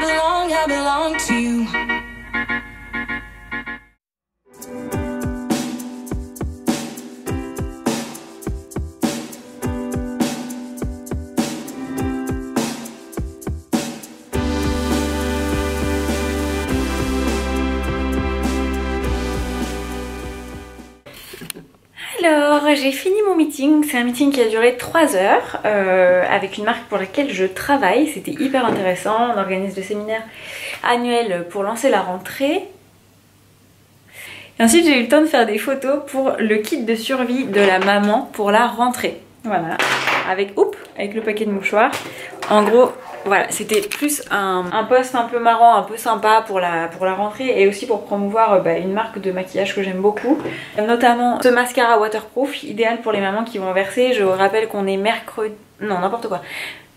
I belong to you. Alors j'ai fini mon meeting, c'est un meeting qui a duré 3 heures avec une marque pour laquelle je travaille, c'était hyper intéressant, on organise le séminaire annuel pour lancer la rentrée. Et ensuite j'ai eu le temps de faire des photos pour le kit de survie de la maman pour la rentrée. Voilà, avec le paquet de mouchoirs. En gros, voilà, c'était plus un post un peu marrant, un peu sympa pour la rentrée et aussi pour promouvoir une marque de maquillage que j'aime beaucoup. Notamment ce mascara waterproof, idéal pour les mamans qui vont verser. Je rappelle qu'on est mercredi... Non, n'importe quoi.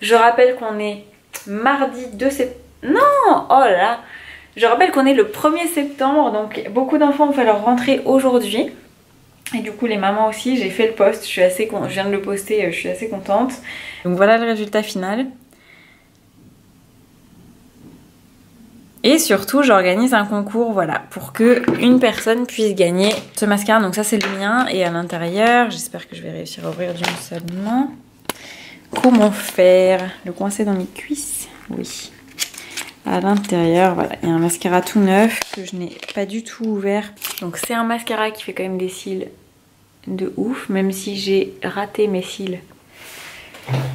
Je rappelle qu'on est mardi 2 septembre... Non, oh là là. Je rappelle qu'on est le 1er septembre, donc beaucoup d'enfants ont fait leur rentrée aujourd'hui. Et du coup les mamans aussi, j'ai fait le post, je viens de le poster, je suis assez contente. Donc voilà le résultat final. Et surtout j'organise un concours, voilà, pour que une personne puisse gagner ce mascara. Donc ça c'est le mien et à l'intérieur, j'espère que je vais réussir à ouvrir d'une seule main. Comment faire? Le coincer dans mes cuisses? Oui. À l'intérieur, voilà, il y a un mascara tout neuf que je n'ai pas du tout ouvert. Donc c'est un mascara qui fait quand même des cils de ouf, même si j'ai raté mes cils.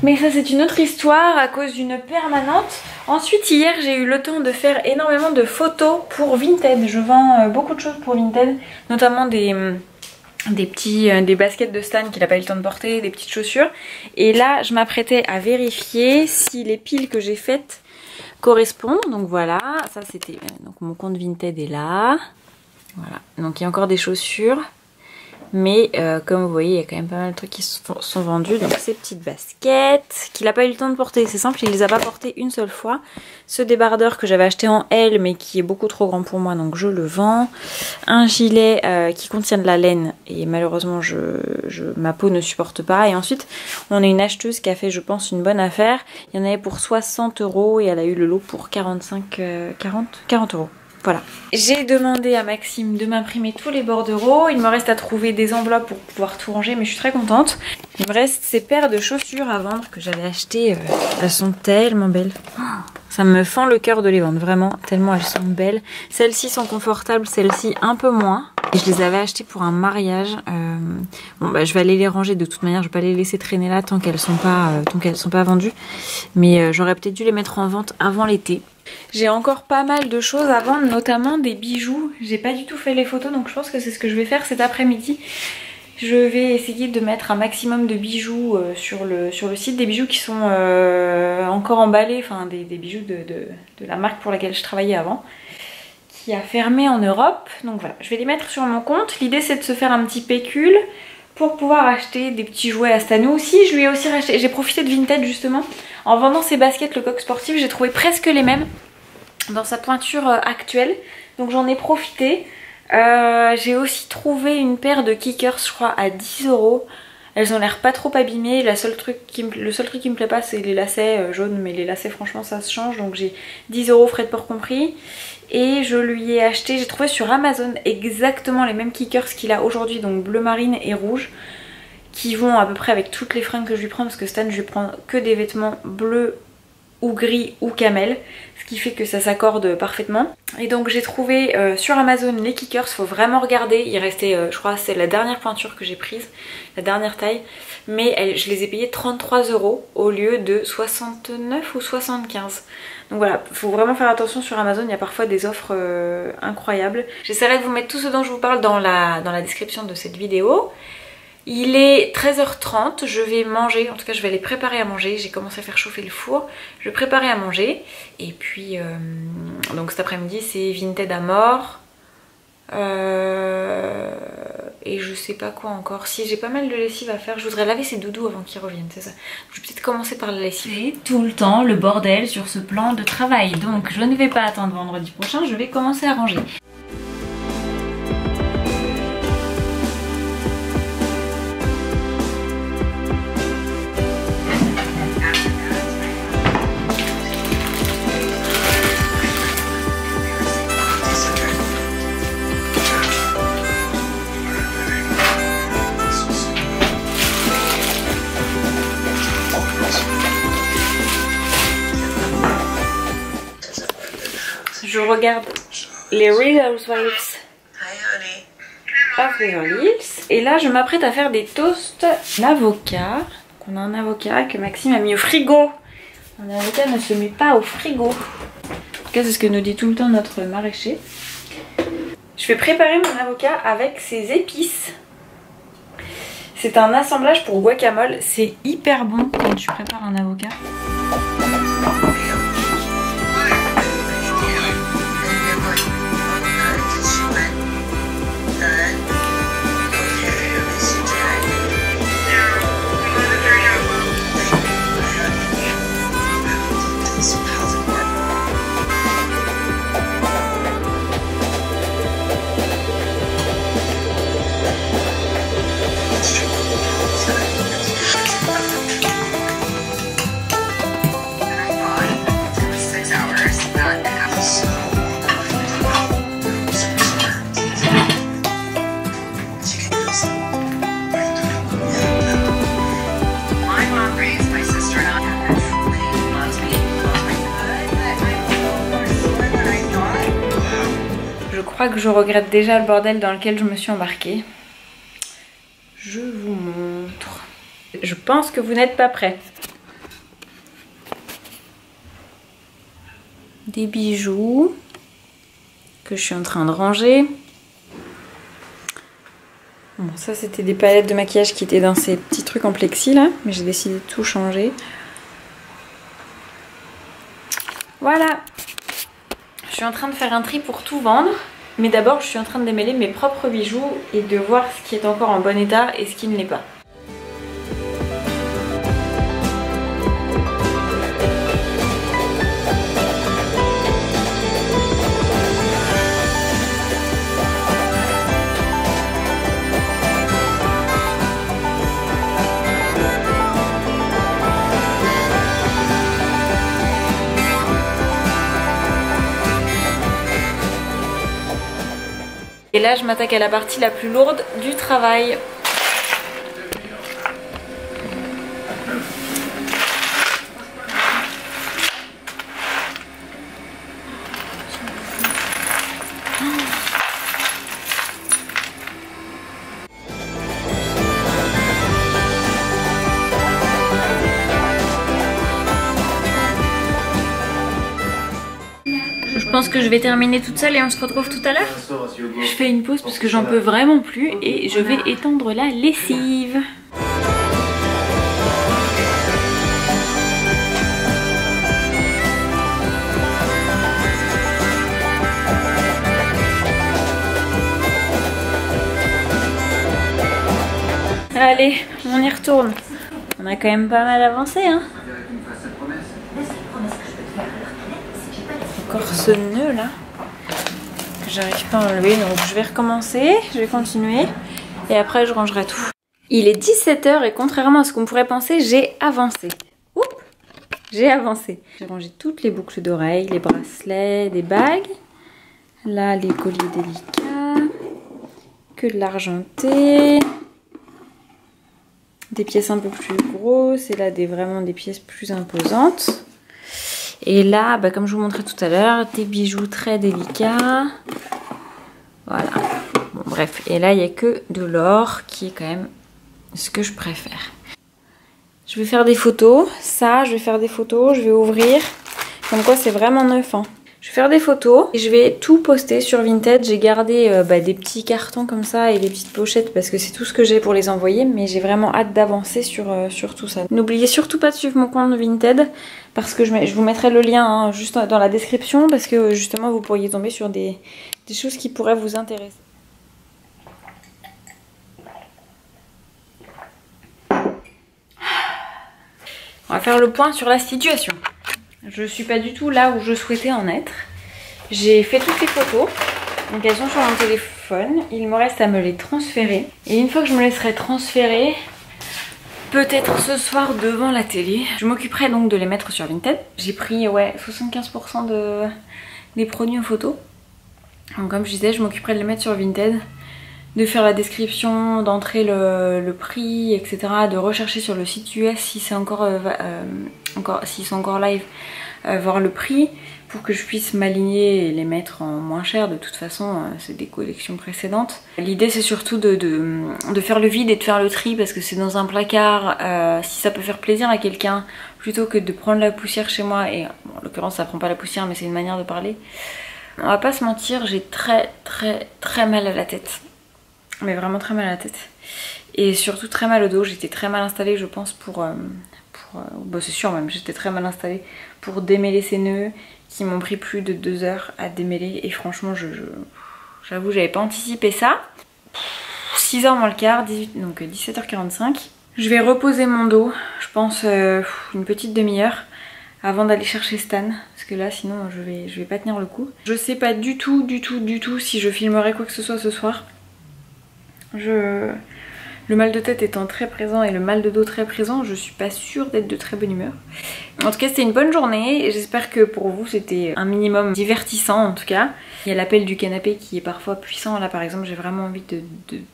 Mais ça c'est une autre histoire à cause d'une permanente. Ensuite hier j'ai eu le temps de faire énormément de photos pour Vinted. Je vends beaucoup de choses pour Vinted, notamment des baskets de Stan qu'il n'a pas eu le temps de porter, des petites chaussures. Et là je m'apprêtais à vérifier si les piles que j'ai faites correspondent. Donc voilà, ça c'était... Donc mon compte Vinted est là. Voilà, donc il y a encore des chaussures. Mais comme vous voyez, il y a quand même pas mal de trucs qui sont vendus. Donc ces petites baskets qu'il n'a pas eu le temps de porter, c'est simple, il les a pas portées une seule fois. Ce débardeur que j'avais acheté en L mais qui est beaucoup trop grand pour moi, donc je le vends. Un gilet qui contient de la laine et malheureusement ma peau ne supporte pas. Et ensuite on a une acheteuse qui a fait je pense une bonne affaire. Il y en avait pour 60 € et elle a eu le lot pour 40 €. Voilà. J'ai demandé à Maxime de m'imprimer tous les bordereaux. Il me reste à trouver des enveloppes pour pouvoir tout ranger, mais je suis très contente. Il me reste ces paires de chaussures à vendre que j'avais achetées. Elles sont tellement belles. Ça me fend le cœur de les vendre, vraiment, tellement elles sont belles. Celles-ci sont confortables, celles-ci un peu moins. Et je les avais achetées pour un mariage. Bon bah je vais aller les ranger de toute manière, je vais pas les laisser traîner là tant qu'elles sont pas vendues. Mais j'aurais peut-être dû les mettre en vente avant l'été. J'ai encore pas mal de choses à vendre, notamment des bijoux. J'ai pas du tout fait les photos, donc je pense que c'est ce que je vais faire cet après-midi. Je vais essayer de mettre un maximum de bijoux sur le site, des bijoux qui sont encore emballés, enfin des bijoux de la marque pour laquelle je travaillais avant, qui a fermé en Europe. Donc voilà, je vais les mettre sur mon compte. L'idée c'est de se faire un petit pécule pour pouvoir acheter des petits jouets à Stanou. Si, je lui ai aussi racheté, j'ai profité de Vinted justement. En vendant ces baskets, le coq sportif, j'ai trouvé presque les mêmes dans sa pointure actuelle. Donc j'en ai profité. J'ai aussi trouvé une paire de kickers, je crois, à 10 €. Elles ont l'air pas trop abîmées. Le seul truc qui me plaît pas, c'est les lacets jaunes. Mais les lacets, franchement, ça se change. Donc j'ai 10 €, frais de port compris. Et je lui ai acheté, j'ai trouvé sur Amazon exactement les mêmes kickers qu'il a aujourd'hui. Donc bleu marine et rouge. Qui vont à peu près avec toutes les fringues que je lui prends. Parce que Stan, je lui prends que des vêtements bleus ou gris ou camel. Ce qui fait que ça s'accorde parfaitement. Et donc j'ai trouvé sur Amazon les kickers, faut vraiment regarder. Il restait, je crois c'est la dernière pointure que j'ai prise, la dernière taille. Mais je les ai payés 33 € au lieu de 69 ou 75. Donc voilà, faut vraiment faire attention sur Amazon, il y a parfois des offres incroyables. J'essaierai de vous mettre tout ce dont je vous parle dans la description de cette vidéo. Il est 13h30, je vais manger, en tout cas je vais aller préparer à manger. J'ai commencé à faire chauffer le four, je vais préparer à manger. Et puis, donc cet après-midi c'est Vinted à mort. Et je sais pas quoi encore. Si j'ai pas mal de lessive à faire, je voudrais laver ces doudous avant qu'ils reviennent, c'est ça. Je vais peut-être commencer par la lessive. C'est tout le temps le bordel sur ce plan de travail. Donc je ne vais pas attendre vendredi prochain, je vais commencer à ranger. je regarde les Real Housewives of Beverly Hills. Et là je m'apprête à faire des toasts d'avocat. Donc on a un avocat que Maxime a mis au frigo. Un avocat ne se met pas au frigo. En tout cas c'est ce que nous dit tout le temps notre maraîcher. Je vais préparer mon avocat avec ses épices. C'est un assemblage pour guacamole. C'est hyper bon quand tu prépares un avocat. Je crois que je regrette déjà le bordel dans lequel je me suis embarquée. Je vous montre. Je pense que vous n'êtes pas prêts. Des bijoux que je suis en train de ranger. Bon, ça c'était des palettes de maquillage qui étaient dans ces petits trucs en plexi là, mais j'ai décidé de tout changer. Voilà. Je suis en train de faire un tri pour tout vendre. Mais d'abord je suis en train de démêler mes propres bijoux et de voir ce qui est encore en bon état et ce qui ne l'est pas. Et là je m'attaque à la partie la plus lourde du travail. Je pense que je vais terminer toute seule et on se retrouve tout à l'heure. Je fais une pause parce que j'en peux vraiment plus et je vais étendre la lessive. Allez, on y retourne. On a quand même pas mal avancé, hein. Encore ce nœud là que j'arrive pas à enlever, donc je vais recommencer, je vais continuer et après je rangerai tout. Il est 17 h et contrairement à ce qu'on pourrait penser, j'ai avancé. Oups, j'ai avancé. J'ai rangé toutes les boucles d'oreilles, les bracelets, des bagues. Là les colliers délicats, que de l'argenté, des pièces un peu plus grosses et là vraiment des pièces plus imposantes. Et là, bah, comme je vous montrais tout à l'heure, des bijoux très délicats. Voilà. Bon, bref, et là, il n'y a que de l'or qui est quand même ce que je préfère. Je vais faire des photos. Ça, je vais faire des photos. Je vais ouvrir. Comme quoi, c'est vraiment neuf. Hein. Je vais faire des photos et je vais tout poster sur Vinted. J'ai gardé des petits cartons comme ça et des petites pochettes parce que c'est tout ce que j'ai pour les envoyer. Mais j'ai vraiment hâte d'avancer sur tout ça. N'oubliez surtout pas de suivre mon compte Vinted parce que je vous mettrai le lien hein, juste dans la description parce que justement vous pourriez tomber sur des choses qui pourraient vous intéresser. On va faire le point sur la situation. Je suis pas du tout là où je souhaitais en être. J'ai fait toutes les photos, donc elles sont sur mon téléphone. Il me reste à me les transférer. Et une fois que je me laisserai transférer, peut-être ce soir devant la télé, je m'occuperai donc de les mettre sur Vinted. J'ai pris 75% des produits en photo. Donc comme je disais, je m'occuperai de les mettre sur Vinted, de faire la description, d'entrer le prix, etc. De rechercher sur le site US si c'est encore s'ils sont encore live, voir le prix pour que je puisse m'aligner et les mettre en moins cher. De toute façon, c'est des collections précédentes. L'idée c'est surtout de faire le vide et de faire le tri parce que c'est dans un placard. Si ça peut faire plaisir à quelqu'un, plutôt que de prendre la poussière chez moi, et bon, en l'occurrence ça prend pas la poussière mais c'est une manière de parler. On va pas se mentir, j'ai très mal à la tête. Mais vraiment très mal à la tête. Et surtout très mal au dos. J'étais très mal installée je pense bah c'est sûr même, j'étais très mal installée pour démêler ces nœuds qui m'ont pris plus de 2 heures à démêler. Et franchement j'avoue j'avais pas anticipé ça. 6h moins le quart, donc 17h45. Je vais reposer mon dos, je pense une petite demi-heure avant d'aller chercher Stan, parce que là sinon je vais pas tenir le coup. Je sais pas du tout si je filmerai quoi que ce soit ce soir. Le mal de tête étant très présent et le mal de dos très présent, je suis pas sûre d'être de très bonne humeur. En tout cas c'était une bonne journée et j'espère que pour vous c'était un minimum divertissant en tout cas. Il y a l'appel du canapé qui est parfois puissant. Là par exemple j'ai vraiment envie de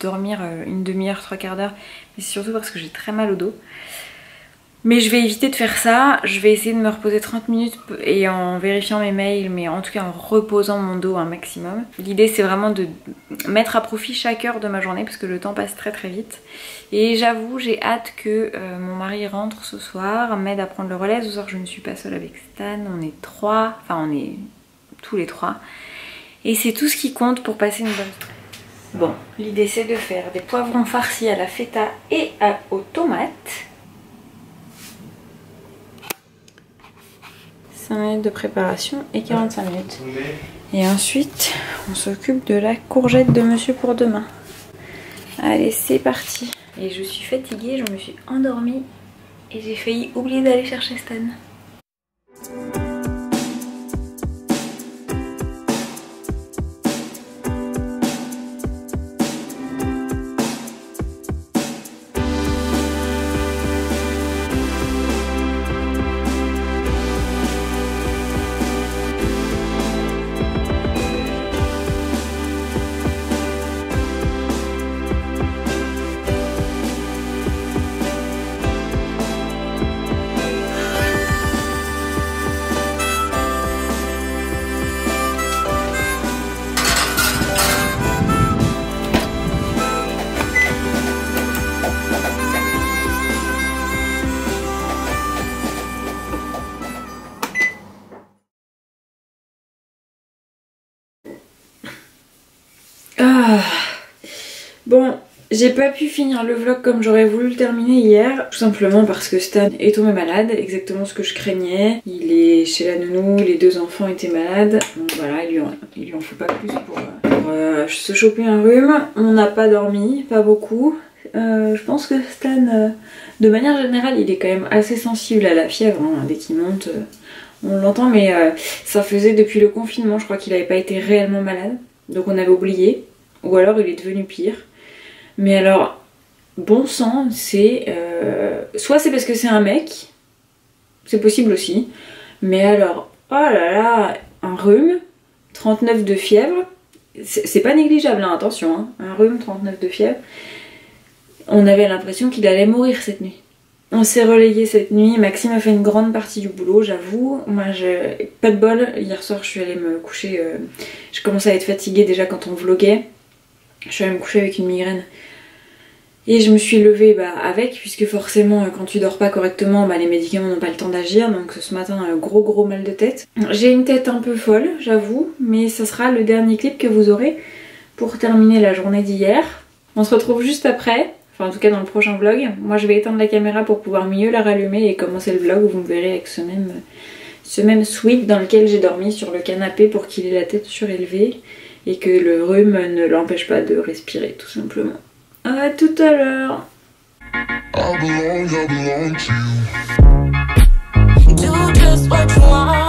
dormir une demi-heure, 3/4 d'heure. Mais c'est surtout parce que j'ai très mal au dos. Mais je vais éviter de faire ça, je vais essayer de me reposer 30 minutes et en vérifiant mes mails, mais en tout cas en reposant mon dos un maximum. L'idée c'est vraiment de mettre à profit chaque heure de ma journée parce que le temps passe très vite. Et j'avoue j'ai hâte que mon mari rentre ce soir, m'aide à prendre le relais. Ce soir je ne suis pas seule avec Stan, on est 3, enfin on est tous les 3. Et c'est tout ce qui compte pour passer une bonne... Bon, l'idée c'est de faire des poivrons farcis à la feta et aux tomates. 5 minutes de préparation et 45 minutes. Et ensuite, on s'occupe de la courgette de monsieur pour demain. Allez, c'est parti. Et je suis fatiguée, je me suis endormie et j'ai failli oublier d'aller chercher Stan. Bon, j'ai pas pu finir le vlog comme j'aurais voulu le terminer hier, tout simplement parce que Stan est tombé malade, exactement ce que je craignais. Il est chez la nounou, les 2 enfants étaient malades, donc voilà, il lui en faut pas plus pour se choper un rhume. On n'a pas dormi, pas beaucoup. Je pense que Stan, de manière générale, il est quand même assez sensible à la fièvre, hein. Dès qu'il monte, on l'entend, mais ça faisait depuis le confinement, je crois qu'il avait pas été réellement malade, donc on avait oublié, ou alors il est devenu pire. Mais alors, bon sang, c'est... soit c'est parce que c'est un mec, c'est possible aussi, mais alors, oh là là, un rhume, 39 de fièvre, c'est pas négligeable, hein, attention, hein, un rhume, 39 de fièvre, on avait l'impression qu'il allait mourir cette nuit. On s'est relayé cette nuit, Maxime a fait une grande partie du boulot, j'avoue. Moi, pas de bol, hier soir je suis allée me coucher, je commençais à être fatiguée déjà quand on vloguait. Je suis allée me coucher avec une migraine. Et je me suis levée avec, puisque forcément quand tu dors pas correctement, les médicaments n'ont pas le temps d'agir. Donc ce matin, gros mal de tête. J'ai une tête un peu folle, j'avoue, mais ça sera le dernier clip que vous aurez pour terminer la journée d'hier. On se retrouve juste après, enfin en tout cas dans le prochain vlog. Moi je vais éteindre la caméra pour pouvoir mieux la rallumer et commencer le vlog où vous me verrez avec ce même sweep dans lequel j'ai dormi sur le canapé pour qu'il ait la tête surélevée et que le rhume ne l'empêche pas de respirer tout simplement. À tout à l'heure. I belong to you. Do just what you want.